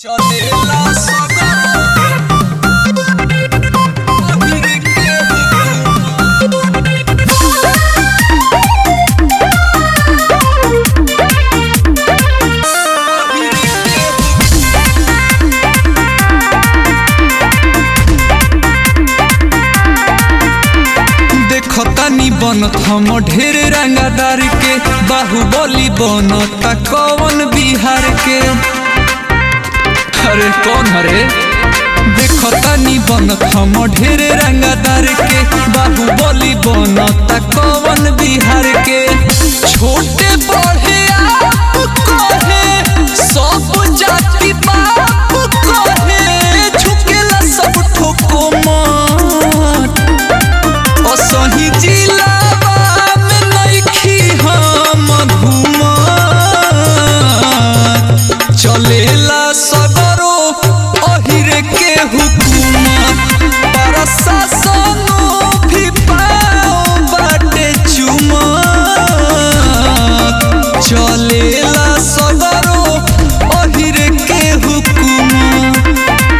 चलेला देखतानी बनत हम ढेर रंगादार के बाहुबली बनता कौन बिहार के। अरे कौन हरे देखतानी बनत हम ढेर रंगादार के बाहुबली बनता कौन बिहार के। छोटे बड़े आप कहे सब जाति बाप कहे झुकेला सब ठोको मत असही जिलावा में नइखी हम घूमत चलेला सगरो अहिरे के हुकूमत प्रशासनो भी पाओ बाटे चुमत चलेला सगरो अहिरे के हुकूमत।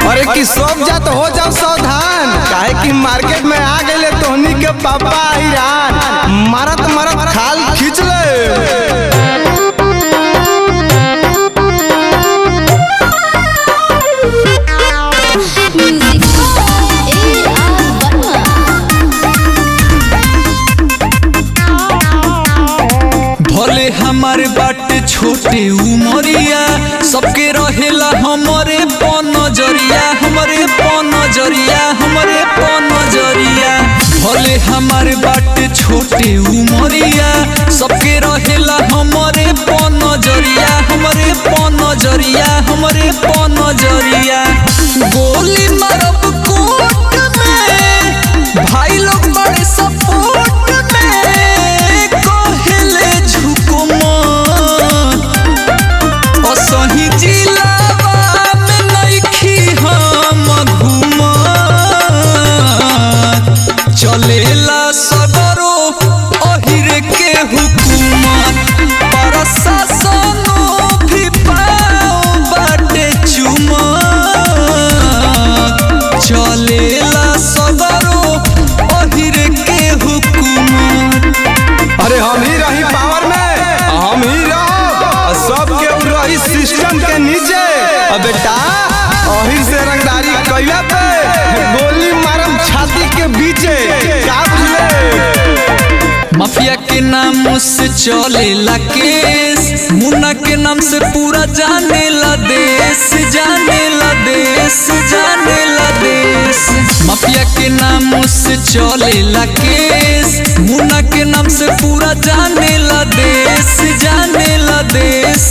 अरे कि सब जात हो जाओ सावधान काहे कि मार्केट में आ गए तोहनी के पापा ईरान मारत मारत खाल खींच ले। भले हमारे बाटे छोटे उमरिया सबके रहेला हमारे नजरिया हमारे नजरिया हमारे नजरिया। भले हमारे बाटे छोटे उमरिया सबके रहेला हमारे नजरिया हमारे नजरिया हमारे नजरिया। गोली मारब कोर्ट में भाई लोग बड़े सपोर्ट में कहले झुको मत असही जिलावा में नइखी हम घूमत चलेला सगरो अहिरे के हुकूमत प्रशासनो भी पाओ बाटे चुमत चलेला सगरो अहिरे के हुकूमत। अरे हम ही रही पावर में हम ही रहो सब के रही सिस्टम के नीचे। अब बेटा अहिर से रंगदारी कैला पे गोली मारम छाती के बीचे का बुझले। माफिया के नाम से चलेला केस मुन्ना के नाम से पूरा जानेला देश जानेला देश जानेला देश। माफिया के नाम से चलेला केस मुन्ना के नाम से पूरा जानेला देश जानेला देश।